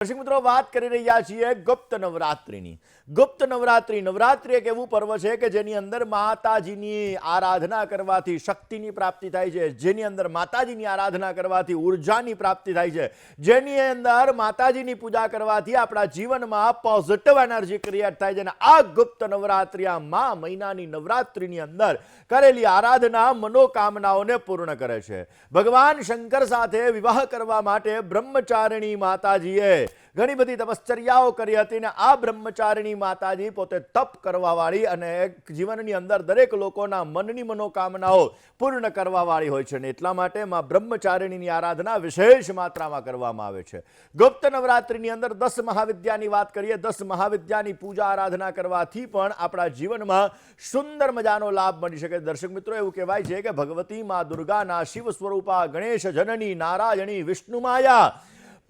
દર્શક મિત્રો, વાત કરી રહ્યા છીએ ગુપ્ત નવરાત્રિની. ગુપ્ત નવરાત્રિ નવરાત્રિ એક એવું પર્વ છે કે જેની અંદર માતાજીની આરાધના કરવાથી શક્તિની પ્રાપ્તિ થાય છે, જેની અંદર માતાજીની આરાધના કરવાથી ઉર્જાની પ્રાપ્તિ થાય છે, જેની અંદર માતાજીની પૂજા કરવાથી આપણા જીવનમાં પોઝિટિવ એનર્જી ક્રિએટ થાય છે. અને આ ગુપ્ત નવરાત્રિ, આ મહિનાની નવરાત્રિની અંદર કરેલી આરાધના મનોકામનાઓને પૂર્ણ કરે છે. ભગવાન શંકર સાથે વિવાહ કરવા માટે બ્રહ્મચારિણી માતાજીએ ઘણી બધી તપશ્ચર્યાઓ કરી હતી અને આ બ્રહ્મચારિણી માતાજી પોતે તપ કરવા વાળી અને જીવનની અંદર દરેક લોકોના મનની મનોકામનાઓ પૂર્ણ કરવા વાળી હોય છે. અને એટલા માટે માં બ્રહ્મચારિણીની આરાધના વિશેષ માત્રામાં કરવામાં આવે છે. ગુપ્ત નવરાત્રિની અંદર 10 મહાવિદ્યાની વાત કરીએ. 10 મહાવિદ્યાની પૂજા આરાધના કરવાથી પણ આપણા જીવનમાં સુંદર મજાનો લાભ મળી શકે. દર્શક મિત્રો, એવું કહેવાય છે કે ભગવતી માં દુર્ગાના શિવ સ્વરૂપા, ગણેશ જનની, નારાયણી, વિષ્ણુ માયા,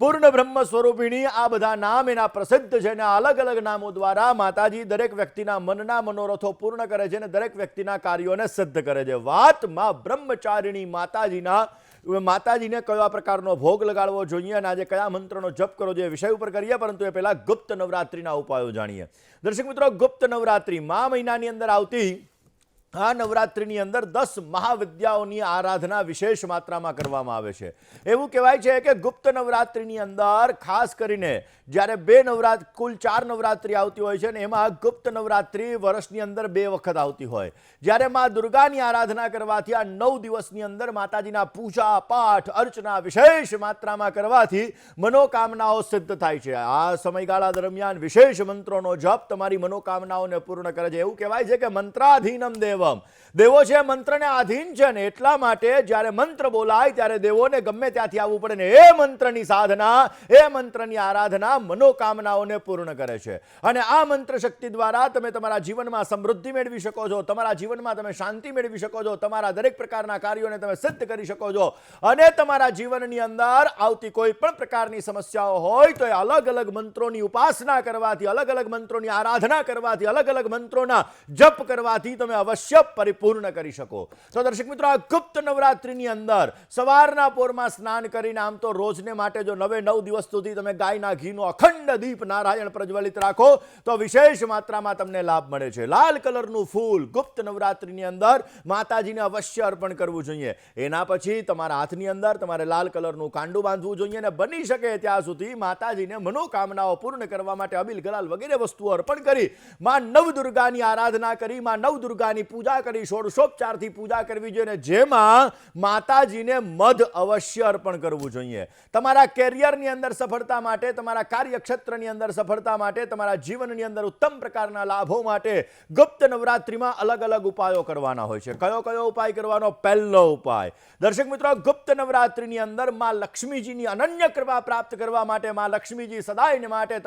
પૂર્ણ બ્રહ્મ સ્વરૂપિણી, આ બધા નામ એના પ્રસિદ્ધ છે. અને અલગ અલગ નામો દ્વારા માતાજી દરેક વ્યક્તિના મનના મનોરથો પૂર્ણ કરે છે અને દરેક વ્યક્તિના કાર્યોને સિદ્ધ કરે છે. વાતમાં બ્રહ્મચારિણી માતાજીને કયા પ્રકારનો ભોગ લગાડવો જોઈએ અને આજે કયા મંત્રનો જપ કરવો જોઈએ વિષય ઉપર કરીએ, પરંતુ એ પહેલા ગુપ્ત નવરાત્રિના ઉપાયો જાણીએ. દર્શક મિત્રો, ગુપ્ત નવરાત્રિ મહિનાની અંદર આવતી આ નવરાત્રિની અંદર 10 મહાવિદ્યાઓની આરાધના વિશેષ માત્રામાં કરવામાં આવે છે. એવું કહેવાય છે કે ગુપ્ત નવરાત્રિની અંદર ખાસ કરીને જ્યારે કુલ 4 નવરાત્રિ આવતી હોય છે ને એમાં ગુપ્ત નવરાત્રિ વર્ષની અંદર 2 વખત આવતી હોય. જ્યારે માં દુર્ગાની આરાધના કરવાથી આ 9 દિવસની અંદર માતાજીના પૂજા પાઠ અર્ચના વિશેષ માત્રામાં કરવાથી મનોકામનાઓ સિદ્ધ થાય છે. આ સમયગાળા દરમિયાન વિશેષ મંત્રોનો જપ તમારી મનોકામનાઓને પૂર્ણ કરે છે. એવું કહેવાય છે કે મંત્રાધીનમ દેવ, દેવો છે મંત્રને આધીન છે ને એટલા માટે જ્યારે મંત્ર બોલાય ત્યારે દેવોને ગમે ત્યાંથી આવવું પડે ને એ મંત્રની સાધના, એ મંત્રની આરાધના મનોકામનાઓને પૂર્ણ કરે છે. અને આ મંત્ર શક્તિ દ્વારા તમે તમારા જીવનમાં સમૃદ્ધિ મેળવી શકો છો, તમારા જીવનમાં તમે શાંતિ મેળવી શકો છો, તમારા દરેક પ્રકારના કાર્યોને તમે સિદ્ધ કરી શકો છો. અને તમારા જીવનની અંદર આવતી કોઈ પણ પ્રકારની સમસ્યાઓ હોય તો એ અલગ અલગ મંત્રોની ઉપાસના કરવાથી, અલગ અલગ મંત્રોની આરાધના કરવાથી, અલગ અલગ મંત્રોના જપ કરવાથી તમે અવશ્ય પરિપૂર્ણ કરી શકો. તો દર્શક મિત્રો, આ ગુપ્ત નવરાત્રિની અંદર સવારના પોરમાં સ્નાન કરીને, આમ તો રોજને માટે જો 9 દિવસ સુધી તમે ગાયના ઘીનો અખંડ દીપ નારાયણ પ્રજ્વલિત રાખો તો વિશેષ માત્રામાં તમને લાભ મળે છે. લાલ કલરનું ફૂલ ગુપ્ત નવરાત્રિની અંદર માતાજીને અવશ્ય અર્પણ કરવું જોઈએ. એના પછી તમારા હાથની અંદર તમારે લાલ કલરનું કાંડું બાંધવું જોઈએ અને બની શકે ત્યાં સુધી માતાજીને મનોકામનાઓ પૂર્ણ કરવા માટે અબીલ, ગલાલ વગેરે વસ્તુઓ અર્પણ કરી માં નવદુર્ગાની આરાધના કરી, માં નવદુર્ગાની પૂજા કરી, ષોડશોપચારથી પૂજા કરવી જોઈએ. જેમાં માતાજીને મધ અવશ્ય અર્પણ કરવું જોઈએ. તમારા કેરિયરની અંદર સફળતા માટે, તમારા કાર્યક્ષેત્રની અંદર સફળતા માટે, તમારા જીવનની અંદર ઉત્તમ પ્રકારના લાભો માટે ગુપ્ત નવરાત્રિમાં અલગ અલગ ઉપાયો કરવાના હોય છે. કયો ઉપાય કરવાનો? પહેલો ઉપાય દર્શક મિત્રો, ગુપ્ત નવરાત્રિની અંદર માં લક્ષ્મીજીની અનન્ય કૃપા પ્રાપ્ત કરવા માટે, માં લક્ષ્મીજી સદાય માટે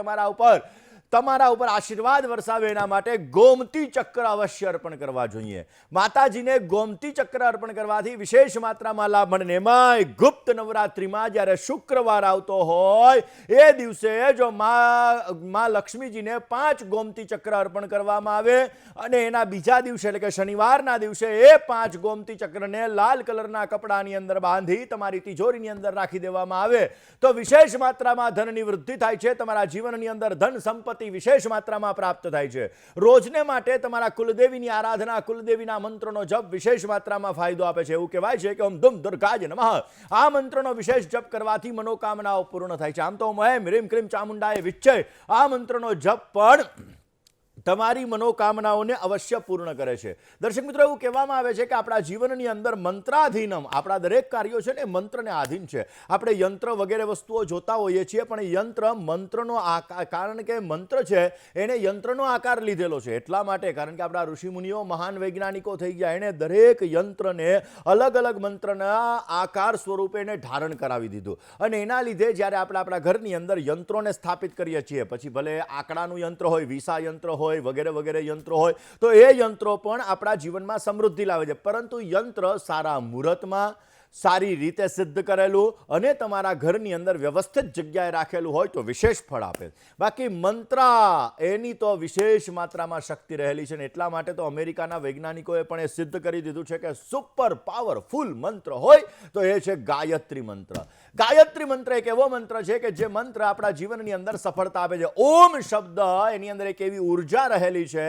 તમારા ઉપર આશીર્વાદ વરસાવે એના માટે ગોમતી ચક્ર અવશ્ય અર્પણ કરવા જોઈએ. માતાજીને ગોમતી ચક્ર અર્પણ કરવાથી વિશેષ માત્રામાં લાભ મળે. એમાંય ગુપ્ત નવરાત્રિમાં જ્યારે શુક્રવાર આવતો હોય એ દિવસે જો માં લક્ષ્મીજીને 5 ગોમતી ચક્ર અર્પણ કરવામાં આવે અને એના બીજા દિવસે એટલે કે શનિવારના દિવસે એ 5 ગોમતી ચક્રને લાલ કલરના કપડાની અંદર બાંધી તમારી તિજોરીની અંદર રાખી દેવામાં આવે તો વિશેષ માત્રામાં ધનની વૃદ્ધિ થાય છે. તમારા જીવનની અંદર ધન સંપત્તિ વિશેષ માત્રામાં પ્રાપ્ત થાય છે. રોજને માટે તમારા કુલદેવીની આરાધના, કુલદેવીના મંત્રનો જપ વિશેષ માત્રામાં ફાયદો આપે છે. એવું કહેવાય છે કે ઓમ ધુમ દુર્ગાય નમઃ, આ મંત્રનો વિશેષ જપ કરવાથી મનોકામનાઓ પૂર્ણ થાય છે. આમ તો ઓમ એમ રીમ ક્રીમ ચામુંડાય વિચ્છય, આ મંત્રનો જપ પણ તમારી મનોકામનાઓને અવશ્ય પૂર્ણ કરે છે. દર્શક મિત્રો, એવું કહેવામાં આવે છે કે આપણા જીવનની અંદર મંત્રાધીનમ, આપણા દરેક કાર્યો છે ને મંત્રને આધીન છે. આપણે યંત્ર વગેરે વસ્તુઓ જોતા હોઈએ છીએ પણ મંત્રનો આકાર, કારણ કે મંત્ર છે એને યંત્રનો આકાર લીધેલો છે. એટલા માટે કારણ કે આપણા ઋષિમુનિઓ મહાન વૈજ્ઞાનિકો થઈ ગયા, એણે દરેક યંત્રને અલગ અલગ મંત્રના આકાર સ્વરૂપે એને ધારણ કરાવી દીધું. અને એના લીધે જ્યારે આપણે આપણા ઘરની અંદર યંત્રોને સ્થાપિત કરીએ છીએ, પછી ભલે આંકડાનું યંત્ર હોય, વિસા યંત્ર હોય, વગેરે યંત્રો હોય તો એ યંત્રો પણ આપણા જીવનમાં સમૃદ્ધિ લાવે છે. પરંતુ યંત્ર સારા મુહૂર્તમાં, સારી રીતે સિદ્ધ કરેલું અને તમારા ઘરની અંદર વ્યવસ્થિત જગ્યાએ રાખેલું હોય તો વિશેષ ફળ આપે. બાકી મંત્ર એની તો વિશેષ માત્રામાં શક્તિ રહેલી છે ને એટલા માટે તો અમેરિકાના વૈજ્ઞાનિકોએ પણ એ સિદ્ધ કરી દીધું છે કે સુપર પાવરફુલ મંત્ર હોય તો એ છે ગાયત્રી મંત્ર. ગાયત્રી મંત્ર એક એવો મંત્ર છે કે જે મંત્ર આપણા જીવનની અંદર સફળતા આપે છે. ઓમ શબ્દ એની અંદર એક એવી ઉર્જા રહેલી છે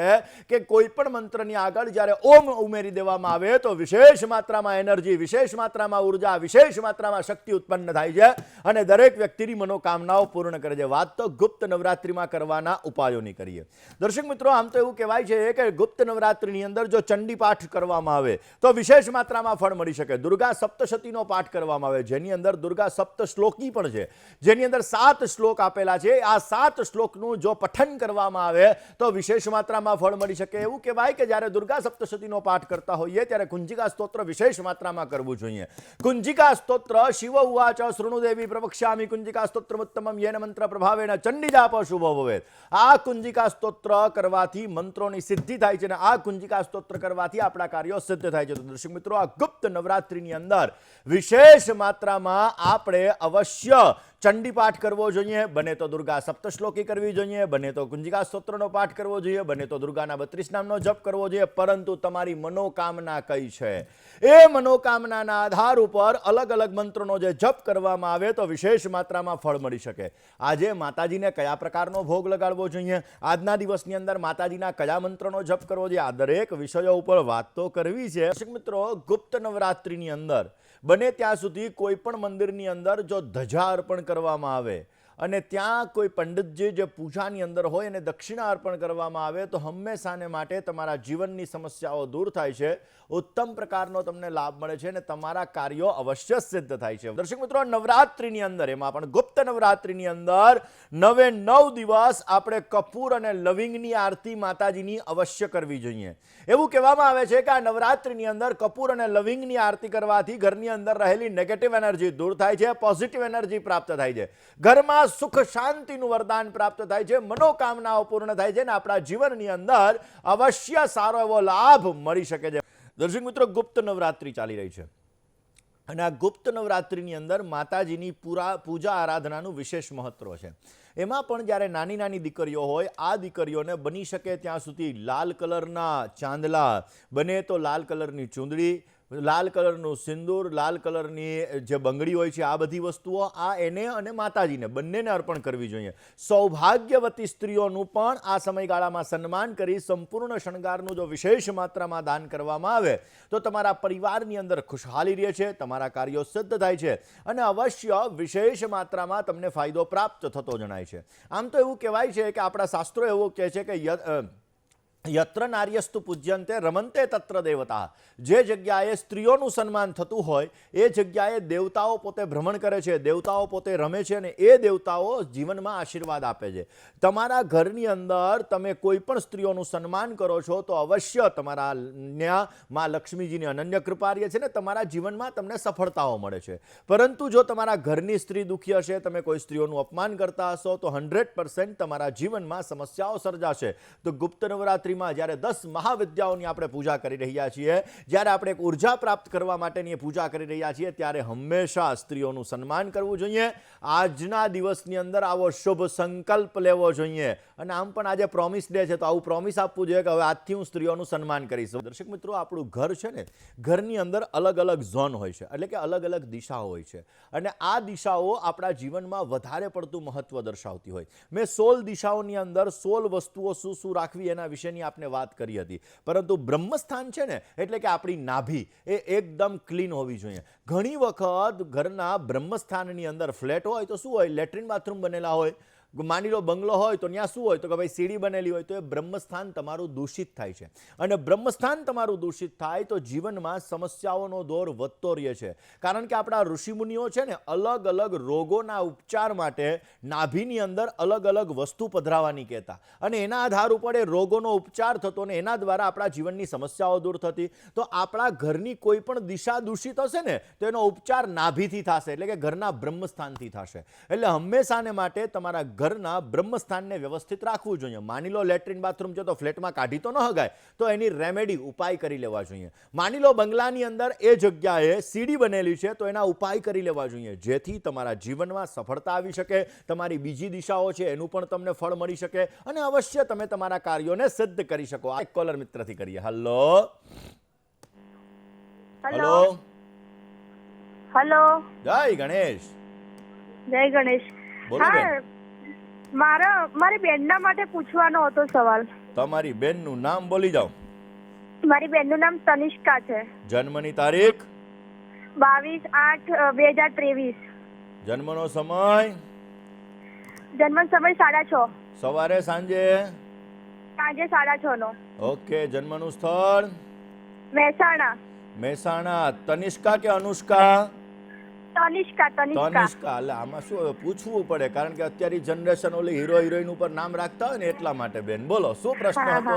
કે કોઈ પણ મંત્રની આગળ જ્યારે ઓમ ઉમેરી દેવામાં આવે તો વિશેષ માત્રામાં એનર્જી, વિશેષ માત્રામાં ઉર્જા, વિશેષ માત્રામાં શક્તિ ઉત્પન્ન થાય છે અને દરેક વ્યક્તિની મનોકામનાઓ પૂર્ણ કરે છે. વાત તો ગુપ્ત નવરાત્રિમાં કરવાના ઉપાયોની કરીએ. દર્શક મિત્રો, આમ તો એવું કહેવાય છે કે ગુપ્ત નવરાત્રિની અંદર જો ચંડી પાઠ કરવામાં આવે તો વિશેષ માત્રામાં ફળ મળી શકે. દુર્ગા સપ્તશતીનો પાઠ કરવામાં આવે જેની અંદર દુર્ગા સપ્ત શ્લોકી પણ છે, જેની અંદર 7 શ્લોક આપેલા છે. આ 7 શ્લોકનું જો પઠન કરવામાં આવે તો વિશેષ માત્રામાં ફળ મળી શકે. એવું કહેવાય કે જ્યારે દુર્ગા સપ્તશતીનો પાઠ કરતા હોઈએ ત્યારે કુંજિકા સ્તોત્ર વિશેષ માત્રામાં કરવું જોઈએ. કુંજિકા સ્તોત્ર શિવ ઉવાચ શૃણુદેવી પ્રવક્ષ્યામિ કુંજિકા સ્તોત્રમુત્તમમ યેન મંત્ર પ્રભાવેણ ચંડીજાપ શુભો ભવેત. આ કુંજિકા સ્તોત્ર કરવાથી મંત્રોની સિદ્ધિ થાય છે અને આ કુંજિકા સ્તોત્ર કરવાથી આપણા કાર્યો સિદ્ધ થાય છે. તો દર્શક મિત્રો, આ ગુપ્ત નવરાત્રિની અંદર વિશેષ માત્રામાં આપણે અવશ્ય ચંડી પાઠ કરવો જોઈએ. બને તો દુર્ગા સપ્તશ્લોકી કરવી જોઈએ, બને તો કુંજિકા સ્તોત્રનો પાઠ કરવો જોઈએ, બને તો દુર્ગાના 32 નામનો જપ કરવો જોઈએ. પરંતુ તમારી મનોકામના કઈ છે એ મનોકામનાના આધાર ઉપર અલગ અલગ મંત્રોનો જે જપ કરવામાં આવે તો વિશેષ માત્રામાં ફળ મળી શકે. આજે માતાજીને કયા પ્રકારનો ભોગ લગાડવો જોઈએ, આજના દિવસની અંદર માતાજીના કયા મંત્રનો જપ કરવો જોઈએ, આ દરેક વિષયો ઉપર વાત તો કરવી છે. દર્શક મિત્રો, ગુપ્ત નવરાત્રિની અંદર બને ત્યાં સુધી કોઈ પણ મંદિરની અંદર જો ધજા અર્પણ કરવામાં આવે અને ત્યાં કોઈ પંડિતજી જે પૂજાની અંદર હોય અને દક્ષિણા અર્પણ કરવામાં આવે તો હંમેશાને માટે તમારા જીવનની સમસ્યાઓ દૂર થાય છે, ઉત્તમ પ્રકારનો તમને લાભ મળે છે અને તમારા કાર્યો અવશ્ય સિદ્ધ થાય છે. દર્શક મિત્રો, નવરાત્રિની અંદર, એમાં પણ ગુપ્ત નવરાત્રિની અંદર 9 દિવસ આપણે કપૂર અને લવિંગની આરતી માતાજીની અવશ્ય કરવી જોઈએ. એવું કહેવામાં આવે છે કે આ નવરાત્રિની અંદર કપૂર અને લવિંગની આરતી કરવાથી ઘરની અંદર રહેલી નેગેટિવ એનર્જી દૂર થાય છે, પોઝિટિવ એનર્જી પ્રાપ્ત થાય છે, ઘરમાં સુખ શાંતિનું વરદાન પ્રાપ્ત થાય છે, મનોકામનાઓ પૂર્ણ થાય છે અને આપણા જીવનની અંદર અવશ્ય સારો એવો લાભ મળી શકે છે. દર્શક મિત્રો, ગુપ્ત નવરાત્રિ ચાલી રહી છે અને આ ગુપ્ત નવરાત્રિની અંદર માતાજીની પૂજા આરાધનાનું વિશેષ મહત્વ છે. એમાં પણ જ્યારે નાની નાની દીકરીઓ હોય, આ દીકરીઓને બની શકે ત્યાં સુધી લાલ કલરના ચાંદલા, બને તો લાલ કલરની ચૂંદડી, લાલ કલરનું સિંદૂર, લાલ કલરની જે બંગડી હોય છે, આ બધી વસ્તુઓ આ એને અને માતાજીને બંનેને અર્પણ કરવી જોઈએ. સૌભાગ્યવતી સ્ત્રીઓનું પણ આ સમયગાળામાં સન્માન કરી સંપૂર્ણ શણગારનું જો વિશેષ માત્રામાં દાન કરવામાં આવે તો તમારા પરિવારની અંદર ખુશહાલી રહે છે, તમારા કાર્યો સિદ્ધ થાય છે અને અવશ્ય વિશેષ માત્રામાં તમને ફાયદો પ્રાપ્ત થતો જણાય છે. આમ તો એવું કહેવાય છે કે આપણા શાસ્ત્રો એવું કહે છે કે યત્ર નાર્યસ્તુ પૂજ્યંતે રમંતે તત્ર દેવતા. જે જગ્યાએ સ્ત્રીઓનું સન્માન થતું હોય એ જગ્યાએ દેવતાઓ પોતે ભ્રમણ કરે છે, દેવતાઓ પોતે રમે છે અને એ દેવતાઓ જીવનમાં આશીર્વાદ આપે છે. તમારા ઘરની અંદર તમે કોઈ પણ સ્ત્રીઓનું સન્માન કરો છો તો અવશ્ય તમારા માં લક્ષ્મીજીની અનન્ય કૃપા રહે છે ને તમારા જીવનમાં તમને સફળતાઓ મળે છે. પરંતુ જો તમારા ઘરની સ્ત્રી દુઃખી હશે, તમે કોઈ સ્ત્રીઓનું અપમાન કરતા હશો તો 100% તમારા જીવનમાં સમસ્યાઓ સર્જાશે. તો ગુપ્ત નવરાત્રિ જ્યારે 10 મહાવિદ્યાઓની આપણે પૂજા કરી રહ્યા છીએ, જ્યારે આપણે એક ઉર્જા પ્રાપ્ત કરવા માટેની પૂજા કરી રહ્યા છીએ, ત્યારે હંમેશા સ્ત્રીઓનું સન્માન કરવું જોઈએ. આજના દિવસની અંદર આવો શુભ સંકલ્પ લેવો જોઈએ અને આમ પણ આજે પ્રોમિસ ડે છે તો આવું પ્રોમિસ આપવું જોઈએ કે હવે આજથી હું સ્ત્રીઓનું સન્માન કરીશ. દર્શક મિત્રો, આપણું ઘર છે ને, ઘરની અંદર અલગ અલગ ઝોન હોય છે, એટલે કે અલગ અલગ દિશાઓ હોય છે અને આ દિશાઓ આપણા જીવનમાં વધારે પડતું મહત્વ દર્શાવતી હોય. મેં 16 દિશાઓની અંદર 16 વસ્તુઓ શું શું રાખવી એના વિશેની આપને વાત કરી હતી. પરંતુ બ્રહ્મસ્થાન છે ને, એટલે કે આપણી નાભી એ એકદમ ક્લીન હોવી જોઈએ. ઘણી વખત ઘરના બ્રહ્મસ્થાનની અંદર ફ્લેટ હોય તો શું હોય, લેટ્રિન બાથરૂમ બનેલા હોય, માની લો બંગલો હોય તો ત્યાં શું હોય તો કે ભાઈ સીડી બનેલી હોય, તો એ બ્રહ્મસ્થાન તમારું દૂષિત થાય છે અને બ્રહ્મસ્થાન તમારું દૂષિત થાય તો જીવનમાં સમસ્યાઓનો દોર વધતો રહે છે. કારણ કે આપણા ઋષિમુનિઓ છે ને, અલગ અલગ રોગોના ઉપચાર માટે નાભીની અંદર અલગ અલગ વસ્તુ પધરાવવાની કહેતા અને એના આધાર ઉપર એ રોગોનો ઉપચાર થતો ને એના દ્વારા આપણા જીવનની સમસ્યાઓ દૂર થતી. તો આપણા ઘરની કોઈ પણ દિશા દૂષિત હશે ને તો એનો ઉપચાર નાભીથી થશે, એટલે કે ઘરના બ્રહ્મસ્થાનથી થશે. એટલે હંમેશાને માટે તમારા ઘરના બ્રહ્મસ્થાનને વ્યવસ્થિત રાખવું જોઈએ. માની લો લેટ્રિન બાથરૂમ છે તો ફ્લેટમાં કાઢી તો ન હગાય, તો એની રેમેડી ઉપાય કરી લેવા જોઈએ. માની લો બંગલાની અંદર એ જગ્યાએ સીડી બનેલી છે તો એના ઉપાય કરી લેવા જોઈએ, જેથી તમારા જીવનમાં સફળતા આવી શકે, તમારી બીજી દિશાઓ છે એનું પણ તમને ફળ મળી શકે અને અવશ્ય તમે તમારા કાર્યોને સિદ્ધ કરી શકો. આ એક કોલર મિત્રથી કરીએ. હલો હલો હલો, જય ગણેશ. જય ગણેશ. બોલો બેન. મારી બેનના માટે પૂછવાનો હતો સવાલ. તમારી બેનનું નામ બોલી જાઓ. મારી બેનનું નામ તનિષ્કા છે. જન્મની તારીખ? 22/8/2023. જન્મનો સમય? જન્મ સમય 6:30. સવારે સાંજે? સાંજે 6:30 નો. ઓકે. જન્મનું સ્થળ? મહેસાણા. મહેસાણા. તનિષ્કા કે અનુષ્કા? તનિષ્કા. તનિષ્કા. એટલે આમાં શું હવે પૂછવું પડે, કારણ કે અત્યારે જનરેશન ઓલી હીરો હિરોઈન ઉપર નામ રાખતા હોય ને એટલા માટે. બેન બોલો, શું પ્રશ્ન હતો?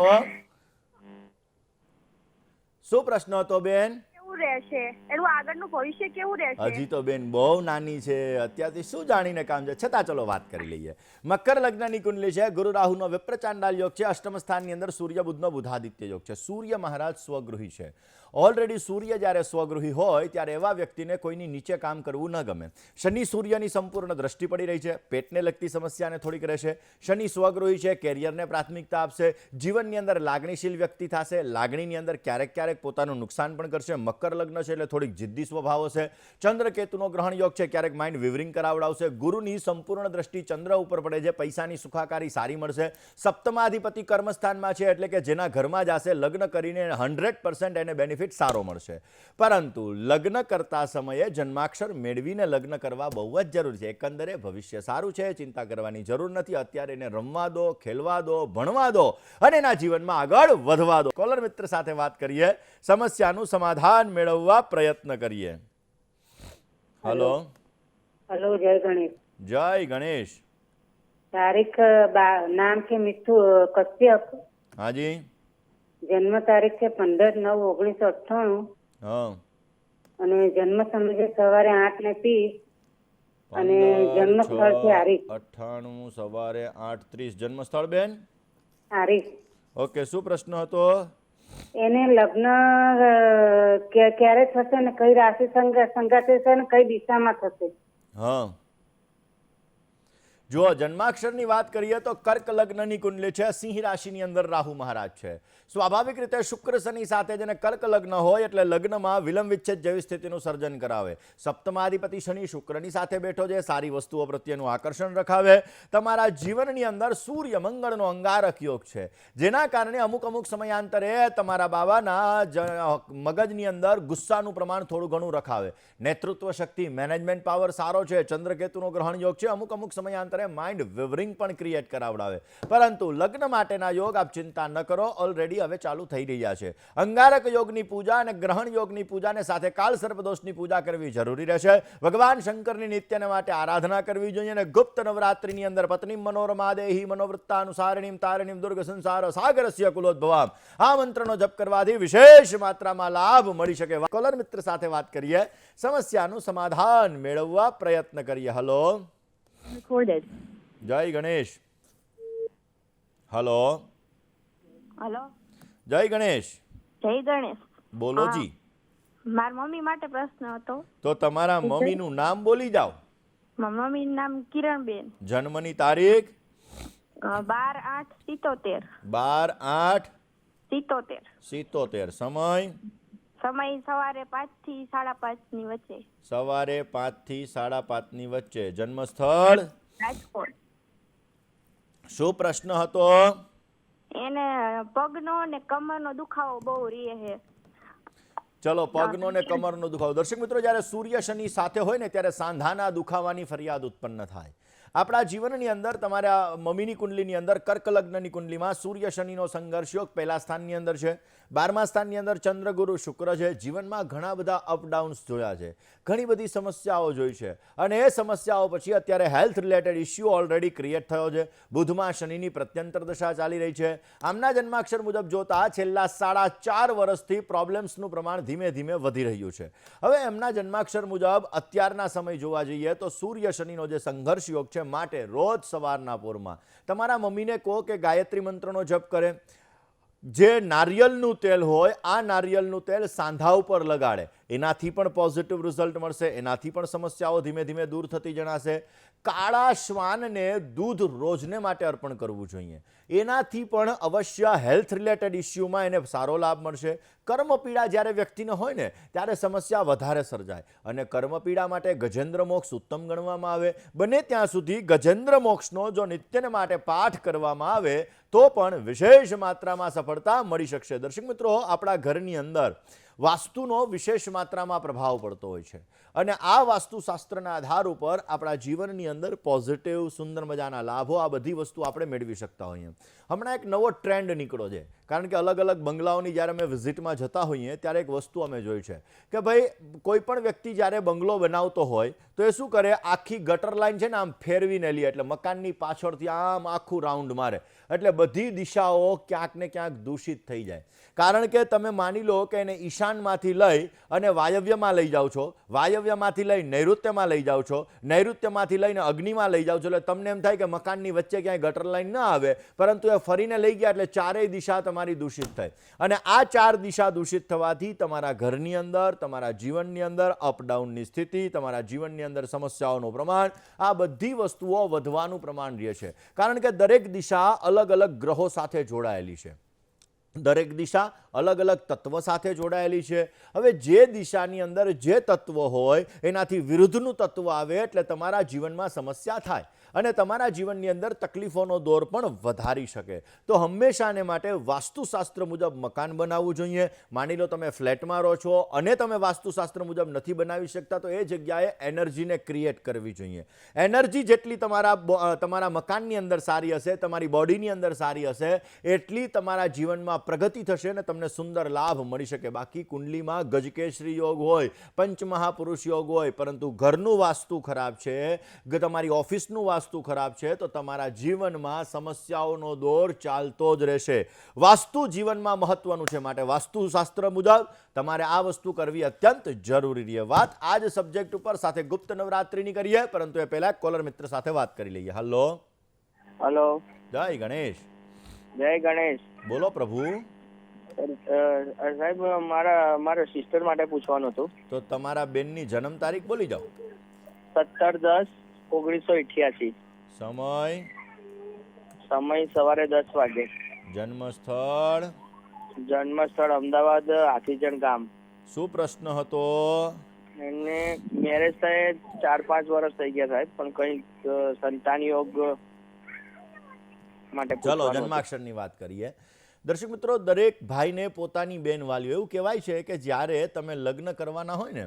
શું પ્રશ્ન હતો બેન? કેવું રહેશે એનું આગળનું ભવિષ્ય કેવું રહેશે? હજી તો બેન બહુ નાની છે, અત્યારથી શું જાણીને કામ છે. છતાં ચલો વાત કરી લઈએ. મકર લગ્નની કુંડલી છે. ગુરુ રાહુનો વિપ્ર ચાંડાલ યોગ છે. અષ્ટમ સ્થાનની અંદર સૂર્ય બુધનો બુધાદિત્ય યોગ છે. સૂર્ય મહારાજ સ્વગૃહી છે. ઓલરેડી સૂર્ય જ્યારે સ્વગૃહી હોય ત્યારે એવા વ્યક્તિને કોઈની નીચે કામ કરવું ન ગમે. શનિ સૂર્યની સંપૂર્ણ દ્રષ્ટિ પડી રહી છે. પેટને લગતી સમસ્યાને થોડીક રહેશે. શનિ સ્વગૃહી છે, કેરિયરને પ્રાથમિકતા આપશે. જીવનની અંદર લાગણીશીલ વ્યક્તિ થશે. લાગણીની અંદર ક્યારેક ક્યારેક પોતાનું નુકસાન પણ કરશે. મકર લગ્ન છે એટલે થોડીક જિદ્દી સ્વભાવ હશે. ચંદ્ર કેતુનો ગ્રહણ યોગ છે, ક્યારેક માઇન્ડ વિવરિંગ કરાવડાવશે. ગુરુની સંપૂર્ણ દ્રષ્ટિ ચંદ્ર ઉપર પડે છે. પૈસાની સુખાકારી સારી મળશે. સપ્તમાધિપતિ કર્મસ્થાનમાં છે એટલે કે જેના ઘરમાં જશે લગ્ન કરીને 100% એને બેનિફિટ સારો મળશે. પરંતુ લગ્ન કરતા સમયે જન્માક્ષર મેળવીને લગ્ન કરવા બહુ જ જરૂરી છે. એકંદરે ભવિષ્ય સારું છે, ચિંતા કરવાની જરૂર નથી. અત્યારે એને રમવા દો, ખેલવા દો, ભણવા દો અને એના જીવનમાં આગળ વધવા દો. કોલર મિત્ર સાથે વાત કરીએ, સમસ્યાનું સમાધાન મેળવવા પ્રયત્ન કરીએ. હલો. હલો. જય ગણેશ. જય ગણેશ. તારીખ નામ છે મિથુ કશ્યપ. હાજી. જન્મ તારીખ છે 15/9/1998 હા. અને જન્મ સમય છે સવારે 8:30 અને જન્મ સ્થળ છે હારીજ. 98 સવારે 8:30. જન્મ સ્થળ બેન? હારીજ. ઓકે. શું પ્રશ્ન હતો? એને લગ્ન ક્યારે થશે ને કઈ રાશિ સંગાતે છે ને કઈ દિશામાં થશે? હા. જો જન્માક્ષરની વાત કરીએ તો કર્ક લગ્નની કુંડલી છે. સિંહ રાશિની અંદર રાહુ મહારાજ છે. સ્વાભાવિક રીતે શુક્ર શનિ સાથે જેને કર્ક લગ્ન હોય એટલે લગ્નમાં વિલંબ વિચ્છેદ જેવી સ્થિતિનું સર્જન કરાવે. સપ્તમાધિપતિ શનિ શુક્રની સાથે બેઠો છે. સારી વસ્તુઓ પ્રત્યેનું આકર્ષણ રખાવે. તમારા જીવનની અંદર સૂર્ય મંગળનો અંગારક યોગ છે, જેના કારણે અમુક સમયાંતરે તમારા બાબાના મગજની અંદર ગુસ્સાનું પ્રમાણ થોડું ઘણું રખાવે. નેતૃત્વ શક્તિ, મેનેજમેન્ટ પાવર સારો છે. ચંદ્રકેતુનો ગ્રહણ યોગ છે. અમુક સમયાંતરે માઇન્ડ વિવરિંગ પણ ક્રિએટ કરાવડાવે. પરંતુ લગ્ન માટેના યોગ આપ ચિંતા ન કરો, ઓલરેડી હવે ચાલુ થઈ રહ્યા છે. અંગારક યોગની પૂજા અને ગ્રહણ યોગની પૂજાને સાથે કાળ સર્પદોષની પૂજા કરવી જરૂરી રહેશે. ભગવાન શંકરની નિત્યને માટે આરાધના કરવી જોઈએ અને ગુપ્ત નવરાત્રિની અંદર પત્ની મનોરમા દેહી મનોવૃત્તાનુસારિણીમ તારિણીમ દુર્ગ સંસાર સાગરસ્ય કુલોદ્ભવામ આ મંત્રનો જપ કરવાથી વિશેષ માત્રામાં લાભ મળી શકે. કોલર મિત્ર સાથે વાત કરીએ, સમસ્યાનું સમાધાન મેળવવા પ્રયત્ન કરીએ. હલો. જય ગણેશ. હલો. હલો. જય ગણેશ. જય ગણેશ. બોલો જી. મારી મમ્મી માટે પ્રશ્ન હતો. તો તમારા મમ્મીનું નામ બોલી જાઓ. મારી મમ્મીનું નામ કિરણબેન. જન્મની તારીખ? 12/8/77. 12/8/77. સમય? સમય સવારે 5 થી 5:30 ની વચ્ચે. સવારે 5 થી 5:30 ની વચ્ચે. જન્મ સ્થળ? રાજકોટ. શું પ્રશ્ન હતો? એને પગનો ને કમરનો દુખાવો બહુ રહે છે. ચલો, પગનો ને કમરનો દુખાવો. દર્શક મિત્રો, જ્યારે સૂર્ય શનિ સાથે હોય ને ત્યારે સાંધાના દુખાવાની ફરિયાદ ઉત્પન્ન થાય. આપણા જીવનની અંદર તમારા મમ્મીની કુંડલીની અંદર કર્ક લગ્નની કુંડલીમાં સૂર્ય શનિનો સંઘર્ષ યોગ પહેલા સ્થાનની અંદર છે. 12મા સ્થાનની અંદર ચંદ્ર ગુરુ શુક્ર છે. જીવનમાં ઘણા બધા અપડાઉન્સ જોયા છે, ઘણી બધી સમસ્યાઓ જોઈ છે અને એ સમસ્યાઓ પછી અત્યારે health related issue already create થયો છે. બુધમાં શનિની પ્રત્યંતર દશા ચાલી રહી છે. આમના જન્માક્ષર મુજબ જોતા છેલ્લા 4.5 વર્ષથી પ્રોબ્લેમ્સનું પ્રમાણ ધીમે ધીમે વધી રહ્યું છે. હવે એમના જન્માક્ષર મુજબ અત્યારના સમય જોવા જઈએ તો સૂર્ય શનિનો જે સંઘર્ષ યોગ છે, માટે રોજ સવારના પોરમાં તમારા મમ્મીને કહો કે ગાયત્રી મંત્રનો જપ કરે. જે નારિયેળનું તેલ હોય આ નારિયેળનું તેલ સાંધા ઉપર લગાડે. એનાથી પણ પોઝિટિવ રિઝલ્ટ મળશે, એનાથી પણ સમસ્યાઓ ધીમે ધીમે દૂર થતી જણાશે. કાળા શ્વાનને દૂધ રોજને માટે અર્પણ કરવું જોઈએ, એનાથી પણ અવશ્ય હેલ્થ રિલેટેડ ઇસ્યુમાં એને સારો લાભ મળશે. કર્મપીડા જ્યારે વ્યક્તિને હોય ને ત્યારે સમસ્યા વધારે સર્જાય, અને કર્મપીડા માટે ગજેન્દ્ર મોક્ષ ઉત્તમ ગણવામાં આવે. બને ત્યાં સુધી ગજેન્દ્ર મોક્ષનો જો નિત્યને માટે પાઠ કરવામાં આવે તો પણ વિશેષ માત્રામાં સફળતા મળી શકશે. દર્શક મિત્રો, આપણા ઘરની અંદર વાસ્તુનો વિશેષ માત્રામાં પ્રભાવ પડતો હોય છે, અને આ વાસ્તુશાસ્ત્રના આધાર ઉપર આપણા જીવનની અંદર પોઝિટિવ સુંદર મજાના લાભો, આ બધી વસ્તુ આપણે મેળવી શકતા હોઈએ. હમણાં એક નવો ટ્રેન્ડ નીકળ્યો છે, કારણ કે અલગ અલગ બંગલાઓની જ્યારે અમે વિઝિટમાં જતા હોઈએ ત્યારે એક વસ્તુ અમે જોઈ છે કે ભાઈ કોઈ પણ વ્યક્તિ જ્યારે બંગલો બનાવતો હોય તો એ શું કરે, આખી ગટર લાઈન છે ને આમ ફેરવીને લે, એટલે મકાનની પાછળથી આમ આખું રાઉન્ડ મારે, એટલે બધી દિશાઓ ક્યાંક ને ક્યાંક દૂષિત થઈ જાય. કારણ કે તમે માની લો કે એને ઈશાનમાંથી લઈ અને વાયવ્યમાં લઈ જાઓ છો, વાયવ્યમાંથી લઈ નૈઋત્યમાં લઈ જાઓ છો, નૈઋત્યમાંથી લઈને અગ્નિમાં લઈ જાઓ છો, એટલે તમને એમ થાય કે મકાનની વચ્ચે ક્યાંય ગટર લાઈન ન આવે, પરંતુ એ ફરીને લઈ ગયા એટલે ચારેય દિશા તમારી દૂષિત થઈ. અને આ 4 દિશા દૂષિત થવાથી તમારા ઘરની અંદર, તમારા જીવનની અંદર અપડાઉનની સ્થિતિ, તમારા જીવનની અંદર સમસ્યાઓનું પ્રમાણ, આ બધી વસ્તુઓ વધવાનું પ્રમાણ રહે છે. કારણ કે દરેક દિશા અલગ અલગ ગ્રહો સાથે જોડાયેલી છે, દરેક દિશા અલગ અલગ તત્વ સાથે જોડાયેલી છે. હવે જે દિશાની અંદર જે તત્વ હોય એનાથી વિરુદ્ધનું તત્વ આવે એટલે તમારા જીવનમાં સમસ્યા થાય અને તમારા જીવનની અંદર તકલીફોનો દોર પણ વધારી શકે. તો હંમેશાને માટે વાસ્તુશાસ્ત્ર મુજબ મકાન બનાવવું જોઈએ. માની લો તમે ફ્લેટમાં રહો છો અને તમે વાસ્તુશાસ્ત્ર મુજબ નથી બનાવી શકતા, તો એ જગ્યાએ એનર્જીને ક્રિએટ કરવી જોઈએ. એનર્જી જેટલી તમારા મકાનની અંદર સારી હશે, તમારી બોડીની અંદર સારી હશે, એટલી તમારા જીવનમાં પ્રગતિ થશે અને તમને સુંદર લાભ મળી શકે. બાકી કુંડલીમાં ગજકેશરી યોગ હોય, પંચમહાપુરુષ યોગ હોય, પરંતુ ઘરનું વાસ્તુ ખરાબ છે, તમારી ઓફિસનું વાસ્તુ ખરાબ છે, તો તમારા જીવનમાં સમસ્યાઓનો દોર ચાલતો જ રહેશે. વાસ્તુ જીવનમાં મહત્વનું છે, માટે વાસ્તુશાસ્ત્ર મુજબ તમારે આ વસ્તુ કરવી અત્યંત જરૂરી છે. વાત આ જ સબ્જેક્ટ ઉપર સાથે ગુપ્ત નવરાત્રિની કરીએ, પરંતુ એ પહેલા કોલર મિત્ર સાથે વાત કરી લઈએ. હલો હલો, જય ગણેશ. જય ગણેશ. બોલો પ્રભુ. સાહેબ, મારા સિસ્ટર માટે પૂછવાનું હતું. તો તમારા બેનની જન્મ તારીખ બોલી જાઓ. 17/10/1988. સમય સવારે 10 વાગે. જન્મ સ્થળ અમદાવાદ, હાથીજણ ગામ. શું પ્રશ્ન હતો? એમને મેરેજ થાય 4-5 વર્ષ થઈ ગયા સાહેબ, પણ કઈ સંતાન યોગ માટે ચલો જન્માક્ષરની વાત કરીએ. દર્શક મિત્રો, દરેક ભાઈને પોતાની બેન વાલીઓ, એવું કહેવાય છે કે જ્યારે તમે લગ્ન કરવાના હોય ને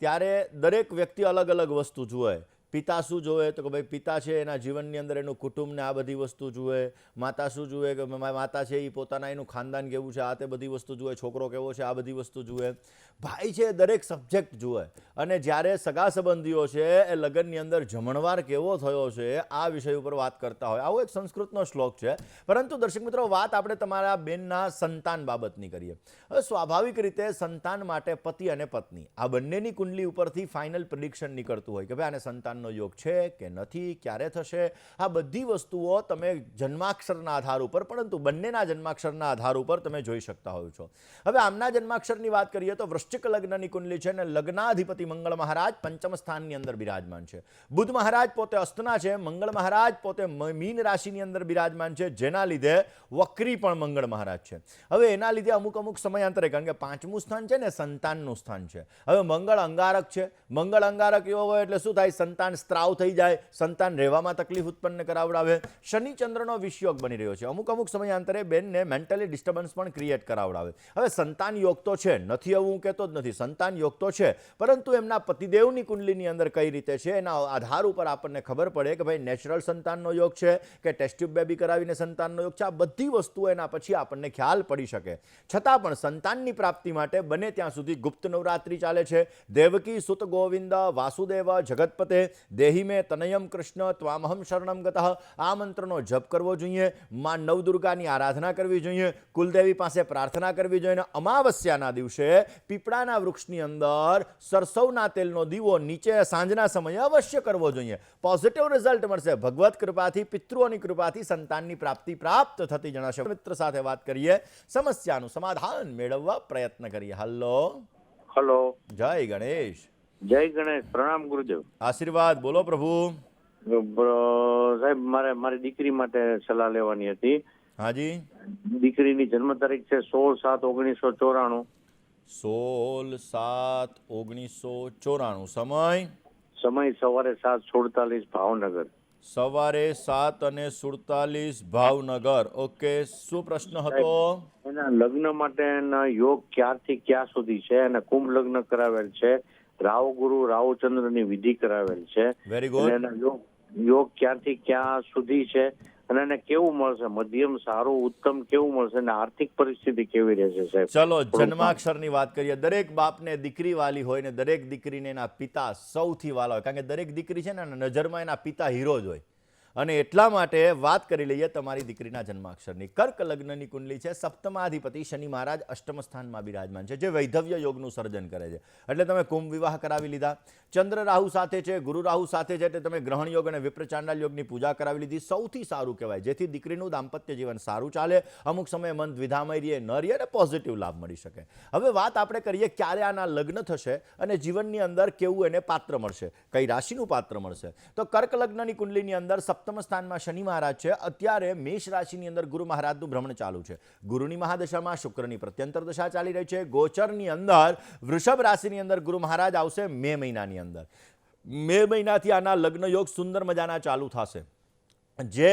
ત્યારે દરેક વ્યક્તિ અલગ અલગ વસ્તુ જુએ. પિતા શું જોવે તો કે ભાઈ પિતા છે એના જીવનની અંદર એનું કુટુંબ ને આ બધી વસ્તુ જુએ. માતા શું જુએ કે માતા છે એ પોતાના એનું ખાનદાન કેવું છે, આ તે બધી વસ્તુ જુએ. છોકરો કેવો છે, આ બધી વસ્તુ જુએ. ભાઈ છે દરેક સબ્જેક્ટ જુએ. અને જ્યારે સગા સંબંધીઓ છે એ લગ્નની અંદર જમણવાર કેવો થયો છે આ વિષય ઉપર વાત કરતા હોય. આવો એક સંસ્કૃતનો શ્લોક છે. પરંતુ દર્શક મિત્રો, વાત આપણે તમારા બેનના સંતાન બાબતની કરીએ. હવે સ્વાભાવિક રીતે સંતાન માટે પતિ અને પત્ની આ બંનેની કુંડલી ઉપરથી ફાઇનલ પ્રિડિક્શન નીકળતું હોય કે ભાઈ આને સંતાન યોગ છે કે નથી, ક્યારે થશે. આ બધી વસ્તુઓ તમે જન્માક્ષરના આધાર ઉપર, પરંતુ બંનેના જન્માક્ષરના આધાર ઉપર તમે જોઈ શકતા હોવ છો. હવે આમના જન્માક્ષરની વાત કરીએ તો વૃશ્ચિક લગ્નની કુંડલી છે અને લગ્નાધિપતિ મંગળ મહારાજ પંચમ સ્થાનની અંદર બિરાજમાન છે. બુધ મહારાજ પોતે અસ્તના છે, મંગળ મહારાજ પોતે મીન રાશિની અંદર બિરાજમાન છે, જેના લીધે વક્રી પણ મંગળ મહારાજ છે. હવે એના લીધે અમુક સમયાંતરે, કારણ કે 5મું સ્થાન છે ને સંતાનનું સ્થાન છે. હવે મંગળ અંગારક છે. મંગળ અંગારક એવો હોય એટલે શું થાય, સંતાન સ્ત્રાવ થઈ જાય, સંતાન રહેવામાં તકલીફ ઉત્પન્ન કરાવડાવે. શનિ ચંદ્રનો વિષયોગ બની રહ્યો છે. અમુક સમયાંતરે બેનને મેન્ટલી ડિસ્ટર્બન્સ પણ ક્રિએટ કરાવડાવે. હવે સંતાન યોગ તો છે, નથી એવું હું કહેતો જ નથી, સંતાન યોગ તો છે, પરંતુ એમના પતિદેવની કુંડલીની અંદર કઈ રીતે છે એના આધાર ઉપર આપણને ખબર પડે કે ભાઈ નેચરલ સંતાનનો યોગ છે કે ટેસ્ટ ટ્યુબ બેબી કરાવીને સંતાનનો યોગ છે. આ બધી વસ્તુઓ એના પછી આપણને ખ્યાલ પડી શકે. છતાં પણ સંતાનની પ્રાપ્તિ માટે બને ત્યાં સુધી ગુપ્ત નવરાત્રિ ચાલે છે. દેવકી સુત ગોવિંદ વાસુદેવ જગતપતે દેહી મેં તનયમ કૃષ્ણ ત્વામહમ શરણમ ગતઃ, આ મંત્રનો જપ કરવો જોઈએ. માં નવદુર્ગાની આરાધના કરવી જોઈએ. કુલદેવી પાસે પ્રાર્થના કરવી જોઈએ. અમાવસ્યાના દિવસે પીપળાના વૃક્ષની અંદર સરસવના તેલનો દીવો નીચે સાંજના સમયે અવશ્ય કરવો જોઈએ. પોઝિટિવ રિઝલ્ટ મળશે. ભગવત કૃપાથી, પિતૃઓની કૃપાથી સંતાનની પ્રાપ્તિ પ્રાપ્ત થતી જણાશે. મિત્ર સાથે વાત કરીએ, સમસ્યાનું સમાધાન મેળવવા પ્રયત્ન કરીએ. હલો હલો, જય ગણેશ. જય ગણેશ. પ્રણામ ગુરુદેવ. આશીર્વાદ બોલો પ્રભુ. સાહેબ, મારી દીકરી માટે સલાહ લેવાની હતી. હાજી. દીકરીની જન્મ તારીખ છે 16/7/1994. 16/7/1994. સમય સવારે 7:47 ભાવનગર. સવારે 7:47 ભાવનગર. ઓકે, શું પ્રશ્ન હતો? એના લગ્ન માટેના યોગ ક્યારથી ક્યાં સુધી છે? અને કુંભ લગ્ન કરાવેલ છે. રાહુ ગુરુ રાહુ ચંદ્રની વિધિ કરાવેલ છે. વેરી અને ગુડ. એના યોગ ક્યારથી ક્યાં સુધી છે? અને એને કેવું મળશે? મધ્યમ, સારું, ઉત્તમ કેવું મળશે? અને આર્થિક પરિસ્થિતિ કેવી રહેશે સાહેબ? ચલો જન્માક્ષરની વાત કરીએ. દરેક બાપને દીકરી વાલી હોય ને દરેક દીકરીને એના પિતા સૌથી વાલા હોય, કારણ કે દરેક દીકરી છે ને નજરમાં એના પિતા હીરો જ હોય. અને એટલા માટે વાત કરી લઈએ તમારી દીકરીના જન્માક્ષરની. કર્ક લગ્નની કુંડલી છે. સપ્તમાધિપતિ શનિ મહારાજ અષ્ટમ સ્થાનમાં બિરાજમાન છે, જે વૈધવ્ય યોગનું સર્જન કરે છે. એટલે તમે કુંભ વિવાહ કરાવી લીધા. ચંદ્ર રાહુ સાથે છે, ગુરુ રાહુ સાથે છે, એટલે તમે ગ્રહણ યોગ અને વિપ્રચાંડાલ યોગની પૂજા કરાવી લીધી. સૌથી સારું કહેવાય, જેથી દીકરીનું દાંપત્ય જીવન સારું ચાલે, અમુક સમયે મન દ્વિધામય રહીએ, ન રહીએ, અને પોઝિટિવ લાભ મળી શકે. હવે વાત આપણે કરીએ ક્યારે આના લગ્ન થશે અને જીવનની અંદર કેવું એને પાત્ર મળશે, કઈ રાશિનું પાત્ર મળશે. તો કર્ક લગ્નની કુંડલીની અંદર સપ્તમ સ્થાનમાં શનિ મહારાજ છે. અત્યારે મેષ રાશિની અંદર ગુરુ મહારાજનું ભ્રમણ ચાલુ છે. ગુરુની મહાદશામાં શુક્રની પ્રત્યંતર દશા ચાલી રહી છે. ગોચરની અંદર વૃષભ રાશિની અંદર ગુરુ મહારાજ આવશે મે મહિનાની અંદર. મે મહિનાથી આના લગ્ન યોગ સુંદર મજાના ચાલુ થશે, જે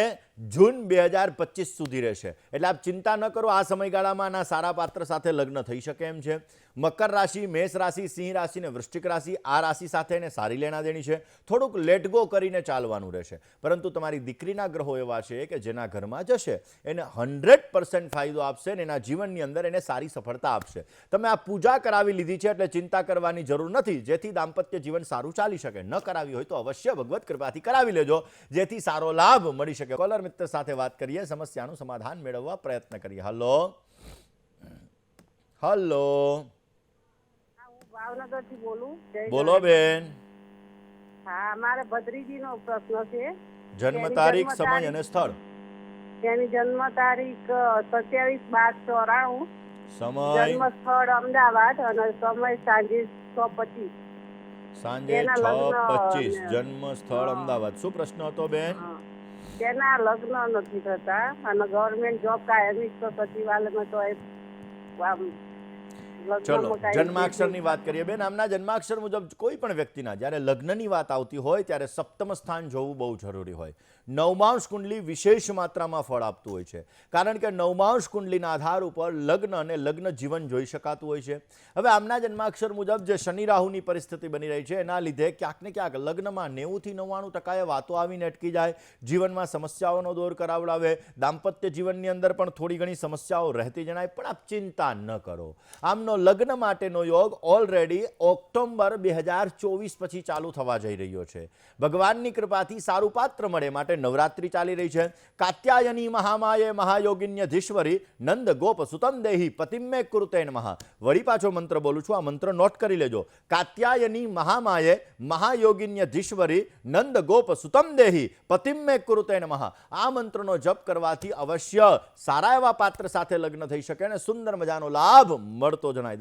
જૂન 2025 સુધી રહેશે. એટલે આપ ચિંતા ન કરો, આ સમયગાળામાં આના સારા પાત્ર સાથે લગ્ન થઈ શકે એમ છે. મકર રાશિ, મેષ રાશિ, સિંહ રાશિ અને વૃશ્ચિક રાશિ, આ રાશિ સાથે એને સારી લેણા દેણી છે. થોડુંક લેટ ગો કરીને ચાલવાનું રહેશે. પરંતુ તમારી દીકરીના ગ્રહો એવા છે કે જેના ઘરમાં જશે એને 100% ફાયદો આપશે અને એના જીવનની અંદર એને સારી સફળતા આપશે. તમે આ પૂજા કરાવી લીધી છે એટલે ચિંતા કરવાની જરૂર નથી, જેથી દાંપત્ય જીવન સારું ચાલી શકે. ન કરાવી હોય તો અવશ્ય ભગવત કૃપાથી કરાવી લેજો, જેથી સારો લાભ મળી શકે. કોલર મિત્ર સાથે વાત કરીએ, સમસ્યાનું સમાધાન મેળવવા પ્રયત્ન કરીએ. હલો હલો, ભાવનગરથી બોલું. જય બોલો બેન. હા, મારે ભદ્રીજીનો પ્રશ્ન છે. જન્મ તારીખ, સમય અને સ્થળ. તેની જન્મ તારીખ 27/12/94. સમય જન્મ સ્થળ અમદાવાદ અને સમય સાંજે 6:25. સાંજે તેના 6:25. લગ્ન જન્મ સ્થળ હા. અમદાવાદ. શું પ્રશ્ન હતો બેન? તેના લગ્ન નથી થતા અને ગવર્મેન્ટ જોબ કાયમી તો સચિવાલયમાં તો ચલો જન્માક્ષરની વાત કરીએ બેન. આમના જન્માક્ષર મુજબ કોઈ પણ વ્યક્તિના જ્યારે લગ્નની વાત આવતી હોય ત્યારે સપ્તમ સ્થાન જોવું બહુ જરૂરી હોય. નવમાંશ કુંડલી વિશેષ માત્રામાં ફળ આપતું હોય છે, કારણ કે નવમાંશ કુંડલીના આધાર ઉપર લગ્ન અને લગ્ન જીવન જોઈ શકાતું હોય છે. હવે આમના જન્માક્ષર મુજબ જે શનિ રાહુની પરિસ્થિતિ બની રહી છે, એના લીધે ક્યાંક ને ક્યાંક લગ્નમાં 90 થી 99% વાતો આવીને અટકી જાય, જીવનમાં સમસ્યાઓનો દોર કરાવડાવે, દાંપત્ય જીવનની અંદર પણ થોડી ઘણી સમસ્યાઓ રહેતી જણાય. પણ આપ ચિંતા ન કરો, આમનો લગ્ન માટેનો યોગ ઓલરેડી ઓક્ટોબર 2024 પછી ચાલુ થવા જઈ રહ્યો છે. ભગવાનની કૃપાથી સારું પાત્ર મળે માટે નવરાત્રી ચાલી રહી છે. કાત્યાયની મહામાયે મહાયોગિન્યધીશ્વરી નંદ ગોપ સુતમ દેહી પતિમે કુરુતે નમઃ. વળી પાછો મંત્ર બોલું છું, આ મંત્ર નોટ કરી લેજો. કાત્યાયની મહામાયે મહાયોગિન્યધીશ્વરી નંદ ગોપ સુતમ દેહી પતિમે કુરુતે નમઃ. આ મંત્રનો જપ કરવાથી અવશ્ય સારા એવા પાત્ર સાથે લગ્ન થઈ શકે અને સુંદર મજાનો લાભ મળતો જણાય.